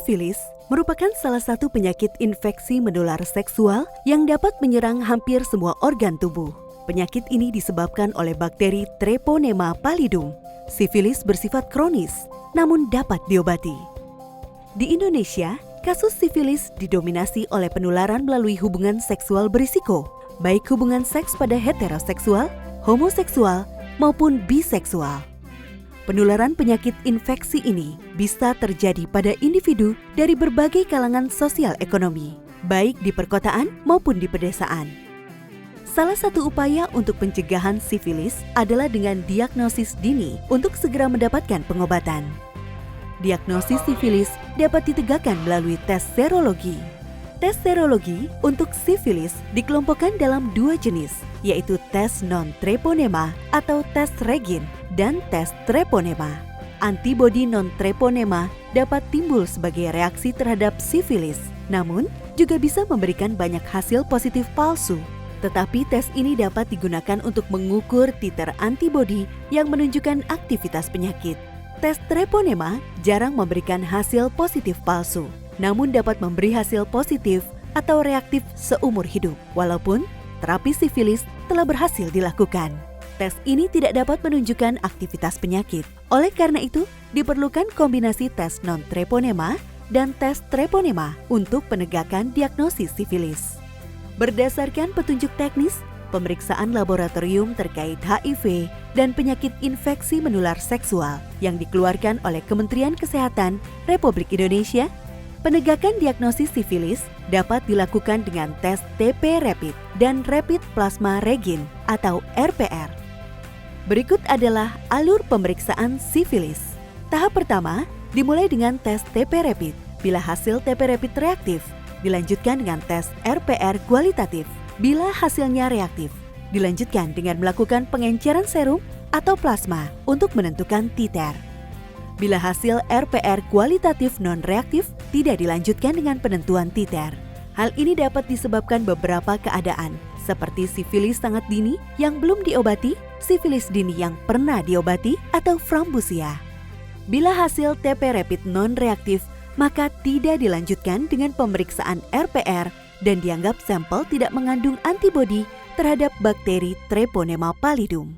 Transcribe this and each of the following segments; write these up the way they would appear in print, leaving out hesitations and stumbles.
Sifilis merupakan salah satu penyakit infeksi menular seksual yang dapat menyerang hampir semua organ tubuh. Penyakit ini disebabkan oleh bakteri Treponema pallidum. Sifilis bersifat kronis, namun dapat diobati. Di Indonesia, kasus sifilis didominasi oleh penularan melalui hubungan seksual berisiko, baik hubungan seks pada heteroseksual, homoseksual, maupun biseksual. Penularan penyakit infeksi ini bisa terjadi pada individu dari berbagai kalangan sosial ekonomi, baik di perkotaan maupun di pedesaan. Salah satu upaya untuk pencegahan sifilis adalah dengan diagnosis dini untuk segera mendapatkan pengobatan. Diagnosis sifilis dapat ditegakkan melalui tes serologi. Tes serologi untuk sifilis dikelompokkan dalam dua jenis, yaitu tes non-treponema atau tes regin dan tes treponema. Antibodi non-treponema dapat timbul sebagai reaksi terhadap sifilis, namun juga bisa memberikan banyak hasil positif palsu. Tetapi tes ini dapat digunakan untuk mengukur titer antibodi yang menunjukkan aktivitas penyakit. Tes treponema jarang memberikan hasil positif palsu, namun dapat memberi hasil positif atau reaktif seumur hidup, walaupun terapi sifilis telah berhasil dilakukan. Tes ini tidak dapat menunjukkan aktivitas penyakit. Oleh karena itu, diperlukan kombinasi tes non-treponema dan tes treponema untuk penegakan diagnosis sifilis. Berdasarkan petunjuk teknis, pemeriksaan laboratorium terkait HIV dan penyakit infeksi menular seksual yang dikeluarkan oleh Kementerian Kesehatan Republik Indonesia, penegakan diagnosis sifilis dapat dilakukan dengan tes TP Rapid dan Rapid Plasma Regin atau RPR. Berikut adalah alur pemeriksaan sifilis. Tahap pertama dimulai dengan tes TP Rapid. Bila hasil TP Rapid reaktif, dilanjutkan dengan tes RPR kualitatif. Bila hasilnya reaktif, dilanjutkan dengan melakukan pengenceran serum atau plasma untuk menentukan titer. Bila hasil RPR kualitatif non-reaktif, tidak dilanjutkan dengan penentuan titer. Hal ini dapat disebabkan beberapa keadaan, seperti sifilis sangat dini yang belum diobati, sifilis dini yang pernah diobati, atau frambusia. Bila hasil TP Rapid non-reaktif, maka tidak dilanjutkan dengan pemeriksaan RPR dan dianggap sampel tidak mengandung antibodi terhadap bakteri Treponema pallidum.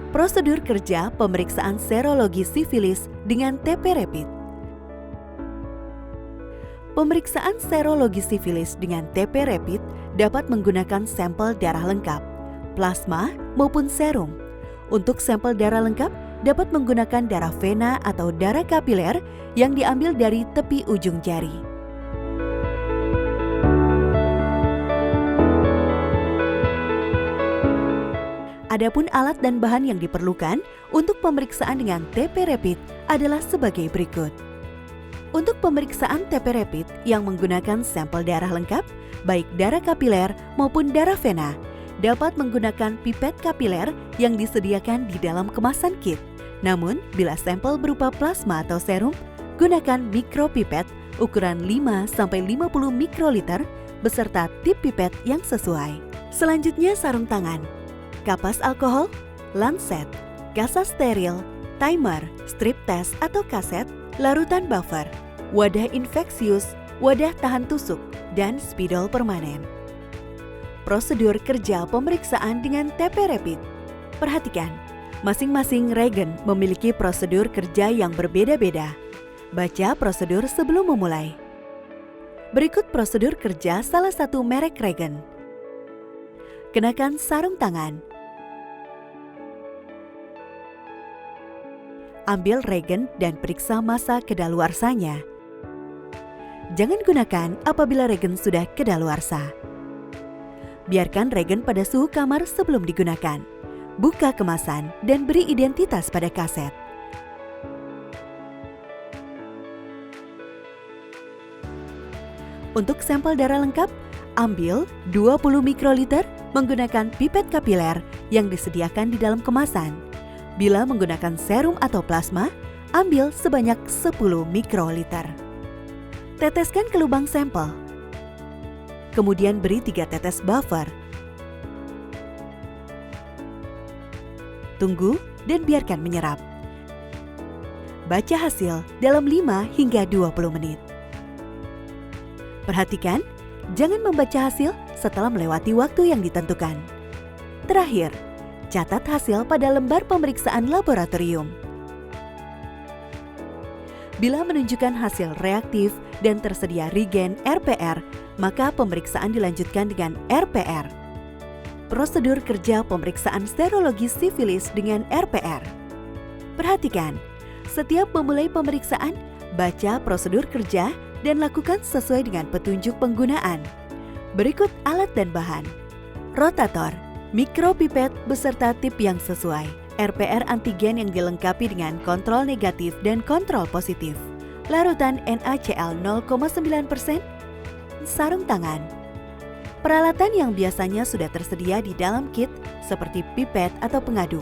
Prosedur kerja pemeriksaan serologi sifilis dengan TP Rapid. Pemeriksaan serologi sifilis dengan TP Rapid dapat menggunakan sampel darah lengkap, plasma maupun serum. Untuk sampel darah lengkap dapat menggunakan darah vena atau darah kapiler yang diambil dari tepi ujung jari. Adapun alat dan bahan yang diperlukan untuk pemeriksaan dengan TP Rapid adalah sebagai berikut. Untuk pemeriksaan TP Rapid yang menggunakan sampel darah lengkap, baik darah kapiler maupun darah vena, dapat menggunakan pipet kapiler yang disediakan di dalam kemasan kit. Namun, bila sampel berupa plasma atau serum, gunakan mikropipet ukuran 5-50 mikroliter beserta tip pipet yang sesuai. Selanjutnya sarung tangan, kapas alkohol, lancet, kasa steril, timer, strip test atau kaset, larutan buffer, wadah infeksius, wadah tahan tusuk, dan spidol permanen. Prosedur kerja pemeriksaan dengan TP Rapid. Perhatikan, masing-masing regen memiliki prosedur kerja yang berbeda-beda. Baca prosedur sebelum memulai. Berikut prosedur kerja salah satu merek regen. Kenakan sarung tangan. Ambil regen dan periksa masa kedaluarsanya. Jangan gunakan apabila regen sudah kedaluarsa. Biarkan regen pada suhu kamar sebelum digunakan. Buka kemasan dan beri identitas pada kaset. Untuk sampel darah lengkap, ambil 20 mikroliter menggunakan pipet kapiler yang disediakan di dalam kemasan. Bila menggunakan serum atau plasma, ambil sebanyak 10 mikroliter. Teteskan ke lubang sampel. Kemudian beri 3 tetes buffer. Tunggu dan biarkan menyerap. Baca hasil dalam 5 hingga 20 menit. Perhatikan, jangan membaca hasil setelah melewati waktu yang ditentukan. Terakhir, catat hasil pada lembar pemeriksaan laboratorium. Bila menunjukkan hasil reaktif dan tersedia reagen RPR, maka pemeriksaan dilanjutkan dengan RPR. Prosedur kerja pemeriksaan serologi sifilis dengan RPR. Perhatikan, setiap memulai pemeriksaan, baca prosedur kerja dan lakukan sesuai dengan petunjuk penggunaan. Berikut alat dan bahan. Rotator, mikropipet beserta tip yang sesuai. RPR antigen yang dilengkapi dengan kontrol negatif dan kontrol positif. Larutan NaCl 0,9%. Sarung tangan. Peralatan yang biasanya sudah tersedia di dalam kit seperti pipet atau pengaduk,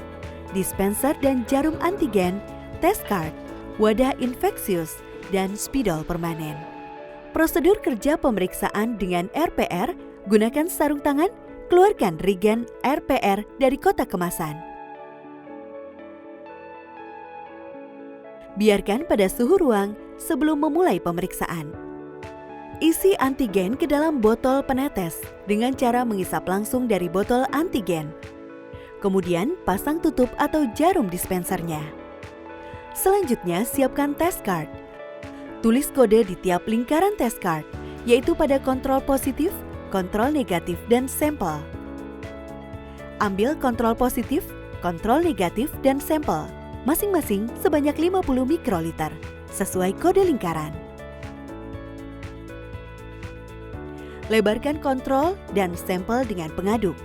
dispenser dan jarum antigen, test card, wadah infeksius, dan spidol permanen. Prosedur kerja pemeriksaan dengan RPR, gunakan sarung tangan, keluarkan reagen RPR dari kotak kemasan. Biarkan pada suhu ruang sebelum memulai pemeriksaan. Isi antigen ke dalam botol penetes dengan cara mengisap langsung dari botol antigen. Kemudian pasang tutup atau jarum dispensernya. Selanjutnya siapkan test card. Tulis kode di tiap lingkaran test card, yaitu pada kontrol positif, kontrol negatif, dan sampel. Ambil kontrol positif, kontrol negatif, dan sampel, masing-masing sebanyak 50 mikroliter, sesuai kode lingkaran. Lebarkan kontrol dan sampel dengan pengaduk,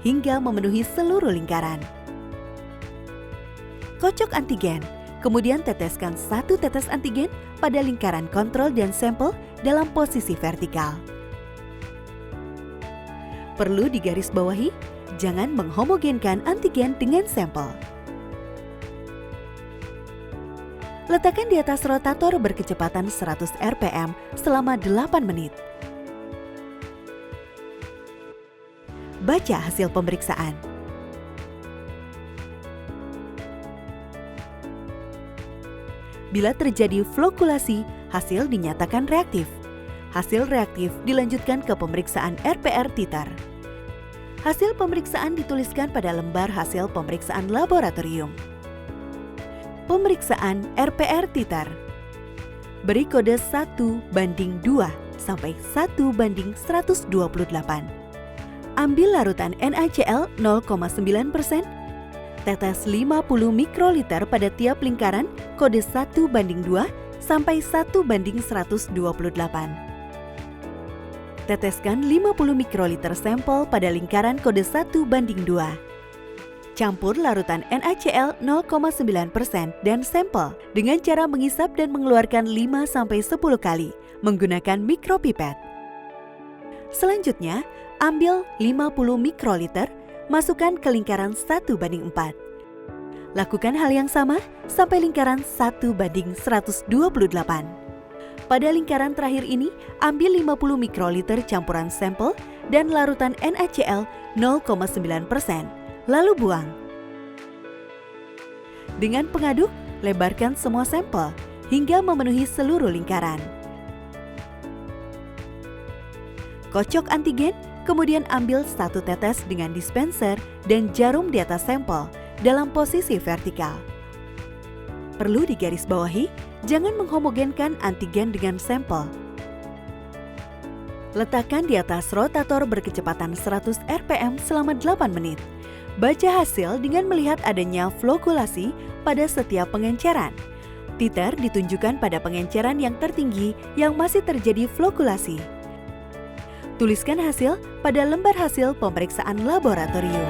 hingga memenuhi seluruh lingkaran. Kocok antigen. Kemudian teteskan 1 tetes antigen pada lingkaran kontrol dan sampel dalam posisi vertikal. Perlu digarisbawahi, jangan menghomogenkan antigen dengan sampel. Letakkan di atas rotator berkecepatan 100 rpm selama 8 menit. Baca hasil pemeriksaan. Bila terjadi flokulasi, hasil dinyatakan reaktif. Hasil reaktif dilanjutkan ke pemeriksaan RPR titer. Hasil pemeriksaan dituliskan pada lembar hasil pemeriksaan laboratorium. Pemeriksaan RPR titer. Beri kode 1:2 sampai 1:128. Ambil larutan NaCl 0,9%, tetes 50 mikroliter pada tiap lingkaran kode 1:2 sampai 1:128. Teteskan 50 mikroliter sampel pada lingkaran kode 1:2. Campur larutan NaCl 0,9% dan sampel dengan cara mengisap dan mengeluarkan 5-10 kali menggunakan mikropipet. Selanjutnya, ambil 50 mikroliter, masukkan ke lingkaran 1:4. Lakukan hal yang sama sampai lingkaran 1:128. Pada lingkaran terakhir ini, ambil 50 mikroliter campuran sampel dan larutan NaCl 0,9%, lalu buang. Dengan pengaduk, lebarkan semua sampel hingga memenuhi seluruh lingkaran. Kocok antigen, kemudian ambil 1 tetes dengan dispenser dan jarum di atas sampel dalam posisi vertikal. Perlu digarisbawahi, jangan menghomogenkan antigen dengan sampel. Letakkan di atas rotator berkecepatan 100 rpm selama 8 menit. Baca hasil dengan melihat adanya flokulasi pada setiap pengenceran. Titer ditunjukkan pada pengenceran yang tertinggi yang masih terjadi flokulasi. Tuliskan hasil pada lembar hasil pemeriksaan laboratorium.